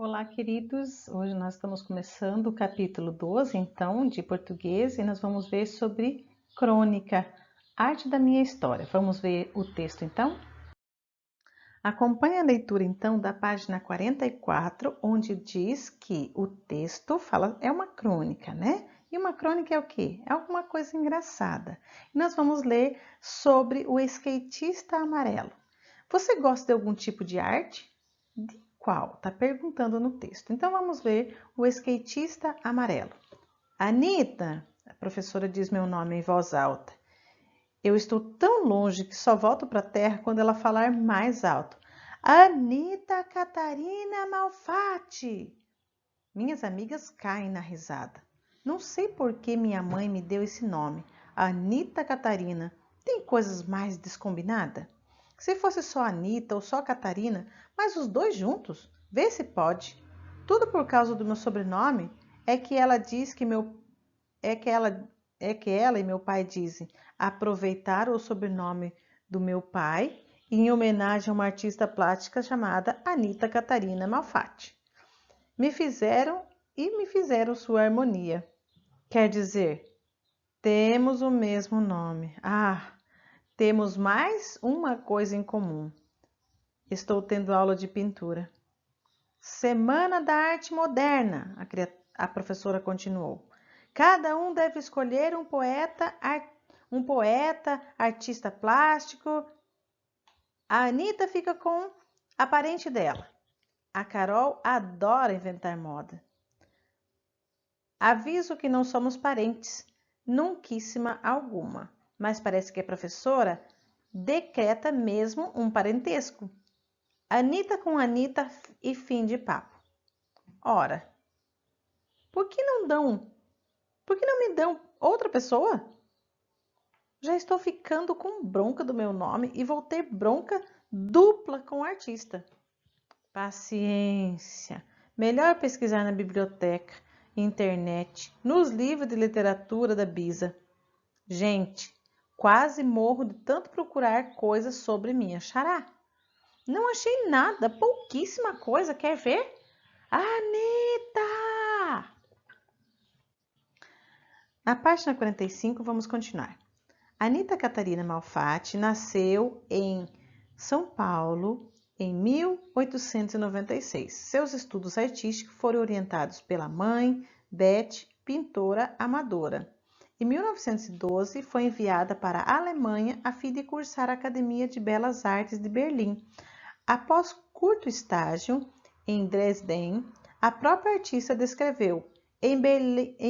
Olá, queridos. Hoje nós estamos começando o capítulo 12, então, de português, e nós vamos ver sobre crônica, arte da minha história. Vamos ver o texto, então? Acompanhe a leitura, então, da página 44, onde diz que o texto é uma crônica, né? E uma crônica é o quê? É alguma coisa engraçada. E nós vamos ler sobre o skatista amarelo. Você gosta de algum tipo de arte? De qual? Está perguntando no texto. Então vamos ver o skatista amarelo. Anita, a professora diz meu nome em voz alta. Eu estou tão longe que só volto para a terra quando ela falar mais alto. Anita Catarina Malfatti! Minhas amigas caem na risada. Não sei por que minha mãe me deu esse nome, Anita Catarina. Tem coisas mais descombinadas? Se fosse só Anita ou só Catarina, mas os dois juntos, vê se pode. Tudo por causa do meu sobrenome é que ela diz que ela e meu pai dizem aproveitar o sobrenome do meu pai em homenagem a uma artista plástica chamada Anita Catarina Malfatti. Me fizeram sua harmonia. Quer dizer, temos o mesmo nome. Ah, temos mais uma coisa em comum. Estou tendo aula de pintura. Semana da Arte Moderna, a professora continuou. Cada um deve escolher um poeta, artista plástico. A Anita fica com a parente dela. A Carol adora inventar moda. Aviso que não somos parentes, nunquíssima alguma, mas parece que a professora decreta mesmo um parentesco. Anita com Anita e fim de papo. Ora, por que não me dão outra pessoa? Já estou ficando com bronca do meu nome e vou ter bronca dupla com o artista. Paciência. Melhor pesquisar na biblioteca, internet, nos livros de literatura da Bisa. Gente, quase morro de tanto procurar coisas sobre minha xará. Não achei nada, pouquíssima coisa. Quer ver? Anita! Na página 45, vamos continuar. Anita Catarina Malfatti nasceu em São Paulo em 1896. Seus estudos artísticos foram orientados pela mãe, Beth, pintora amadora. Em 1912, foi enviada para a Alemanha a fim de cursar a Academia de Belas Artes de Berlim. Após curto estágio em Dresden, a própria artista descreveu: em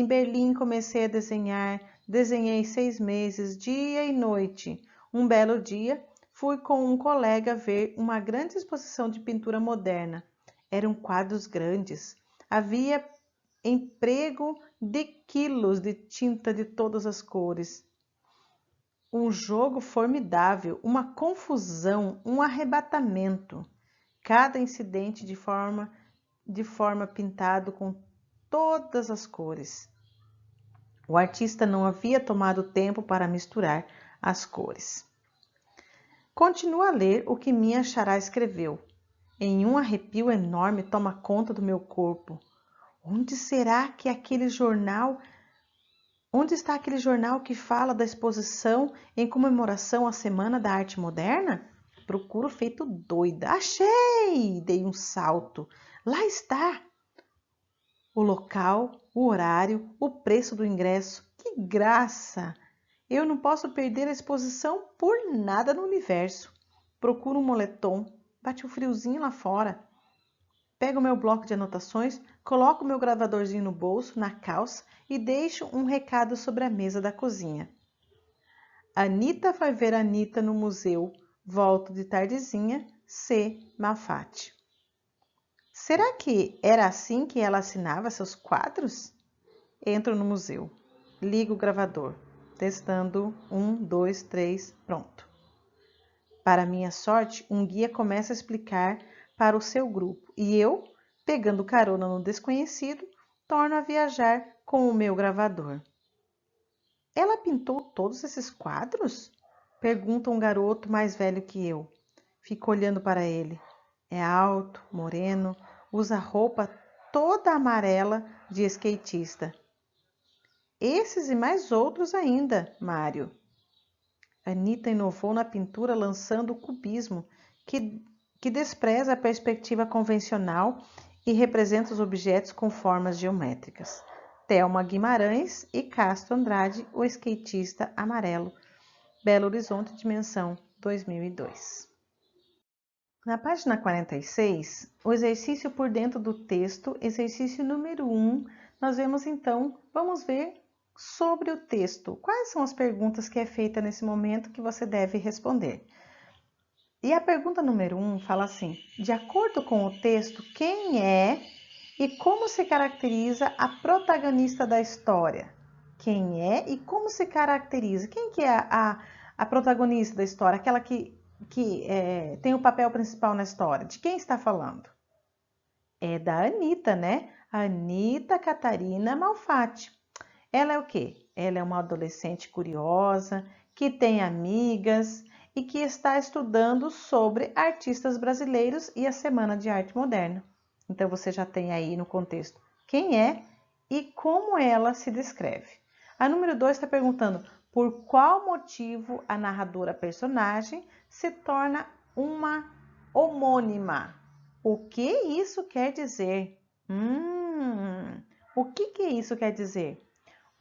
Berlim comecei a desenhar, desenhei 6 meses, dia e noite. Um belo dia, fui com um colega ver uma grande exposição de pintura moderna. Eram quadros grandes. Havia emprego de quilos de tinta de todas as cores. Um jogo formidável, uma confusão, um arrebatamento. Cada incidente de forma pintado com todas as cores. O artista não havia tomado tempo para misturar as cores. Continuo a ler o que minha xará escreveu. Em um arrepio enorme toma conta do meu corpo. Onde está aquele jornal que fala da exposição em comemoração à Semana da Arte Moderna? Procuro feito doida. Achei! Dei um salto. Lá está! O local, o horário, o preço do ingresso. Que graça! Eu não posso perder a exposição por nada no universo. Procuro um moletom. Bate um friozinho lá fora. Pego meu bloco de anotações, coloco meu gravadorzinho no bolso, na calça e deixo um recado sobre a mesa da cozinha. Anita vai ver Anita no museu. Volto de tardezinha. C. Malfatti. Será que era assim que ela assinava seus quadros? Entro no museu. Ligo o gravador. Testando. 1, 2, 3, pronto. Para minha sorte, um guia começa a explicar para o seu grupo e eu, pegando carona no desconhecido, torno a viajar com o meu gravador. Ela pintou todos esses quadros? Pergunta um garoto mais velho que eu. Fico olhando para ele. É alto, moreno, usa roupa toda amarela de skatista. Esses e mais outros ainda, Mário. Anita inovou na pintura lançando o cubismo, que despreza a perspectiva convencional e representa os objetos com formas geométricas. Thelma Guimarães e Castro Andrade, o skatista amarelo. Belo Horizonte, dimensão 2002. Na página 46, o exercício por dentro do texto, exercício número 1, nós vemos então, vamos ver sobre o texto. Quais são as perguntas que é feita nesse momento que você deve responder? E a pergunta número 1 fala assim: de acordo com o texto, quem é e como se caracteriza a protagonista da história? Quem é e como se caracteriza? Quem que é a protagonista da história? Aquela que tem o papel principal na história. De quem está falando? É da Anita, né? Anita Catarina Malfatti. Ela é o quê? Ela é uma adolescente curiosa, que tem amigas e que está estudando sobre artistas brasileiros e a Semana de Arte Moderna. Então você já tem aí no contexto quem é e como ela se descreve. A número 2 está perguntando por qual motivo a narradora personagem se torna uma homônima. O que isso quer dizer? O que isso quer dizer?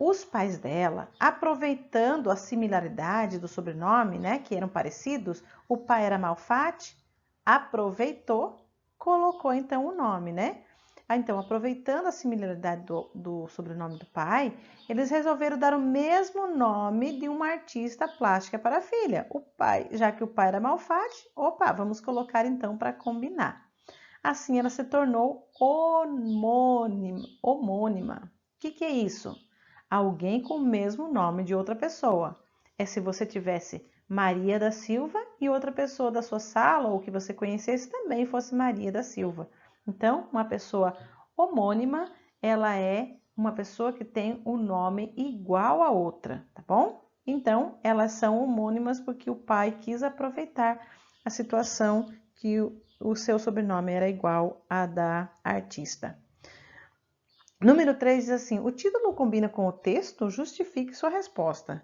Os pais dela, aproveitando a similaridade do sobrenome, né, que eram parecidos, o pai era Malfatti, aproveitou, colocou então o nome, né? Então, aproveitando a similaridade do sobrenome do pai, eles resolveram dar o mesmo nome de uma artista plástica para a filha. O pai, já que o pai era Malfatti, vamos colocar então para combinar. Assim, ela se tornou homônima. O que é isso? Alguém com o mesmo nome de outra pessoa. É se você tivesse Maria da Silva e outra pessoa da sua sala ou que você conhecesse também fosse Maria da Silva. Então, uma pessoa homônima, ela é uma pessoa que tem um nome igual a outra, tá bom? Então, elas são homônimas porque o pai quis aproveitar a situação que o seu sobrenome era igual a da artista. Número 3 diz assim: o título combina com o texto? Justifique sua resposta.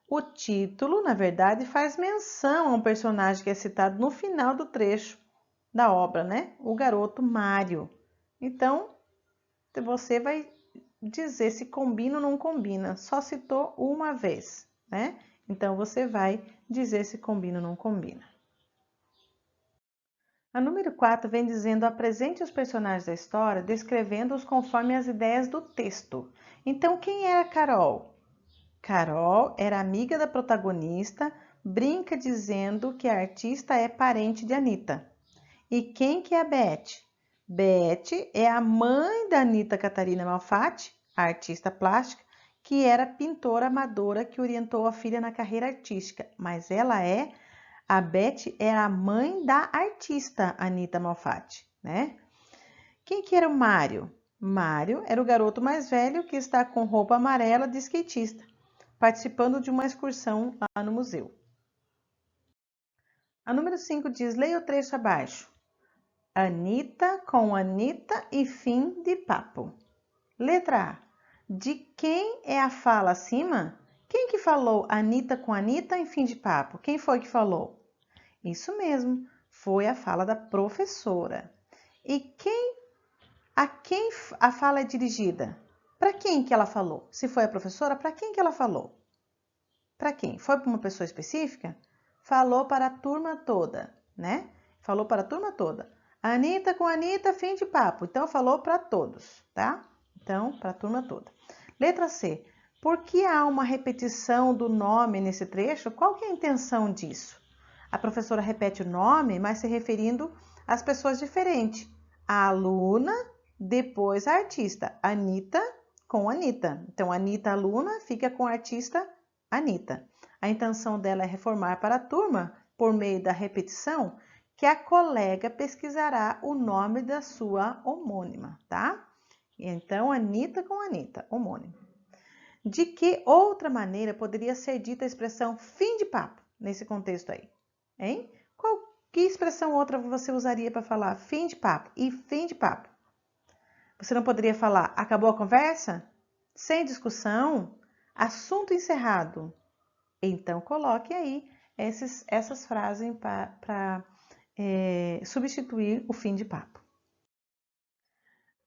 O título, na verdade, faz menção a um personagem que é citado no final do trecho da obra, né? O garoto Mário. Então, você vai dizer se combina ou não combina. Só citou uma vez, né? Então, você vai dizer se combina ou não combina. A número 4 vem dizendo: apresente os personagens da história, descrevendo-os conforme as ideias do texto. Então, quem era Carol? Carol era amiga da protagonista, brinca dizendo que a artista é parente de Anita. E quem que é a Beth? Beth é a mãe da Anita Catarina Malfatti, a artista plástica, que era pintora amadora que orientou a filha na carreira artística, mas a Beth é a mãe da artista Anita Malfatti, né? Quem que era o Mário? Mário era o garoto mais velho que está com roupa amarela de skatista, participando de uma excursão lá no museu. A número 5 diz: leia o trecho abaixo. Anita com Anita e fim de papo. Letra A. De quem é a fala acima? Quem que falou Anita com Anita em fim de papo? Quem foi que falou? Isso mesmo, foi a fala da professora. E a quem a fala é dirigida? Para quem que ela falou? Se foi a professora, para quem que ela falou? Para quem? Foi para uma pessoa específica? Falou para a turma toda, né? Falou para a turma toda. Anita com Anita, fim de papo. Então, falou para todos, tá? Então, para a turma toda. Letra C. Por que há uma repetição do nome nesse trecho? Qual que é a intenção disso? A professora repete o nome, mas se referindo às pessoas diferentes. A aluna, depois a artista. Anita com Anita. Então, Anita, aluna, fica com a artista Anita. A intenção dela é reformar para a turma, por meio da repetição, que a colega pesquisará o nome da sua homônima, tá? Então, Anita com Anita, homônimo. De que outra maneira poderia ser dita a expressão fim de papo nesse contexto aí? Hein? Que expressão outra você usaria para falar fim de papo e fim de papo? Você não poderia falar acabou a conversa? Sem discussão? Assunto encerrado? Então, coloque aí essas frases para substituir o fim de papo.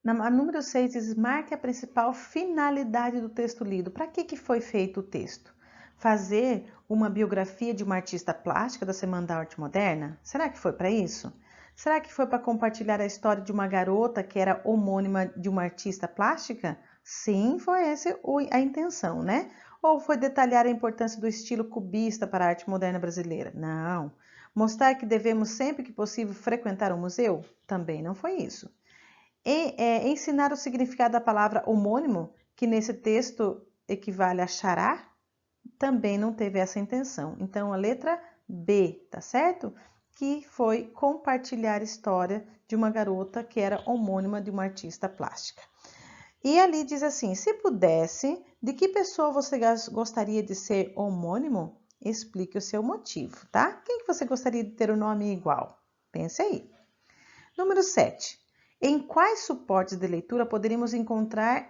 Na número 6 diz, marque a principal finalidade do texto lido. Para que foi feito o texto? Fazer uma biografia de uma artista plástica da Semana da Arte Moderna? Será que foi para isso? Será que foi para compartilhar a história de uma garota que era homônima de uma artista plástica? Sim, foi essa a intenção, né? Ou foi detalhar a importância do estilo cubista para a arte moderna brasileira? Não. Mostrar que devemos sempre que possível frequentar um museu? Também não foi isso. Ensinar o significado da palavra homônimo, que nesse texto equivale a xará, também não teve essa intenção. Então, a letra B, tá certo? Que foi compartilhar a história de uma garota que era homônima de uma artista plástica. E ali diz assim, se pudesse, de que pessoa você gostaria de ser homônimo? Explique o seu motivo, tá? Quem que você gostaria de ter o nome igual? Pense aí. Número 7. Em quais suportes de leitura poderíamos encontrar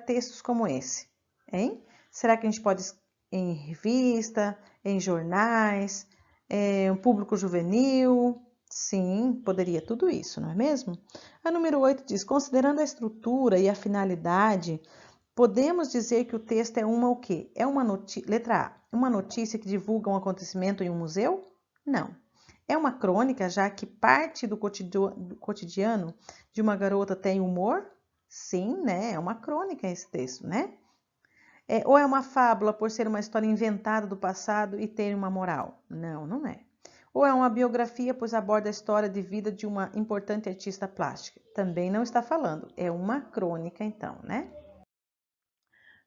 textos como esse? Hein? Será que a gente pode em revista, em jornais, um público juvenil? Sim, poderia tudo isso, não é mesmo? A número 8 diz, considerando a estrutura e a finalidade, podemos dizer que o texto é uma o quê? É uma notícia, letra A, uma notícia que divulga um acontecimento em um museu? Não. É uma crônica, já que parte do cotidiano de uma garota tem humor? Sim, né? É uma crônica esse texto, né? Ou é uma fábula por ser uma história inventada do passado e ter uma moral? Não, não é. Ou é uma biografia, pois aborda a história de vida de uma importante artista plástica? Também não está falando. É uma crônica, então, né?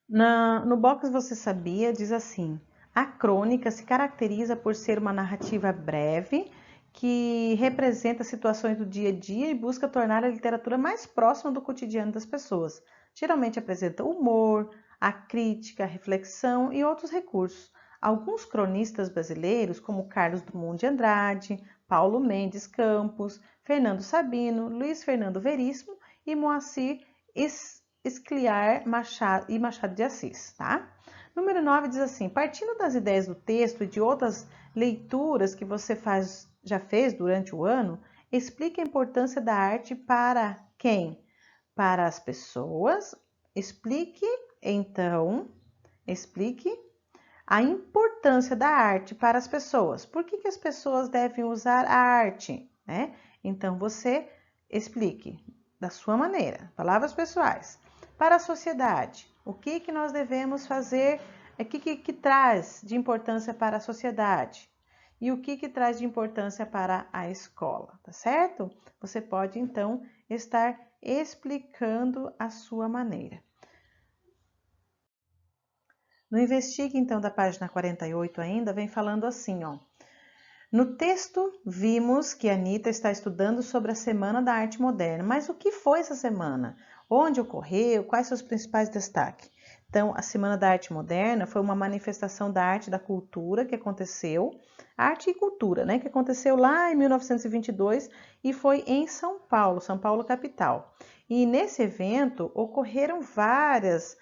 No box Você Sabia diz assim, a crônica se caracteriza por ser uma narrativa breve que representa situações do dia a dia e busca tornar a literatura mais próxima do cotidiano das pessoas. Geralmente apresenta humor, a crítica, a reflexão e outros recursos. Alguns cronistas brasileiros, como Carlos Drummond de Andrade, Paulo Mendes Campos, Fernando Sabino, Luiz Fernando Veríssimo e Moacir Scliar e Machado de Assis, tá? Número 9 diz assim, partindo das ideias do texto e de outras leituras que você já fez durante o ano, explique a importância da arte para quem? Para as pessoas. Explique a importância da arte para as pessoas. Por que as pessoas devem usar a arte, né? Então, você explique da sua maneira, palavras pessoais. Para a sociedade, o que nós devemos fazer, o que traz de importância para a sociedade e o que traz de importância para a escola, tá certo? Você pode, então, estar explicando a sua maneira. No Investigue, então, da página 48 ainda, vem falando assim, ó. No texto, vimos que a Anitta está estudando sobre a Semana da Arte Moderna. Mas o que foi essa semana? Onde ocorreu? Quais são os principais destaques? Então, a Semana da Arte Moderna foi uma manifestação da arte e da cultura que aconteceu, arte e cultura, né? Que aconteceu lá em 1922 e foi em São Paulo capital. E nesse evento ocorreram várias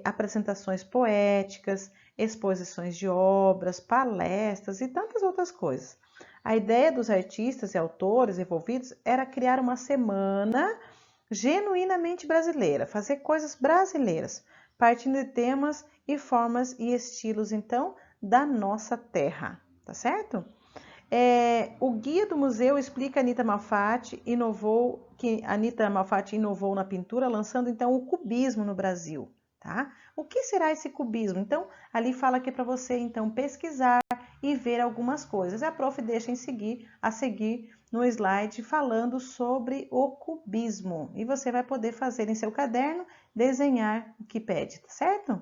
apresentações poéticas, exposições de obras, palestras e tantas outras coisas. A ideia dos artistas e autores envolvidos era criar uma semana genuinamente brasileira, fazer coisas brasileiras, partindo de temas e formas e estilos, então, da nossa terra, tá certo? O guia do museu explica que Anitta Malfatti inovou na pintura, lançando então o cubismo no Brasil. Tá? O que será esse cubismo? Então, ali fala que é para você então pesquisar e ver algumas coisas. A prof deixa a seguir no slide falando sobre o cubismo. E você vai poder fazer em seu caderno, desenhar o que pede, tá certo?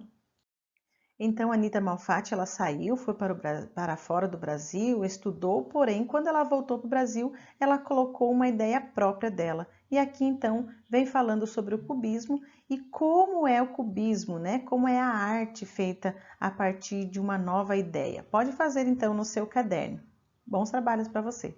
Então, Anitta Malfatti, ela saiu, foi para fora do Brasil, estudou, porém, quando ela voltou para o Brasil, ela colocou uma ideia própria dela. E aqui, então, vem falando sobre o cubismo e como é o cubismo, né? Como é a arte feita a partir de uma nova ideia. Pode fazer, então, no seu caderno. Bons trabalhos para você!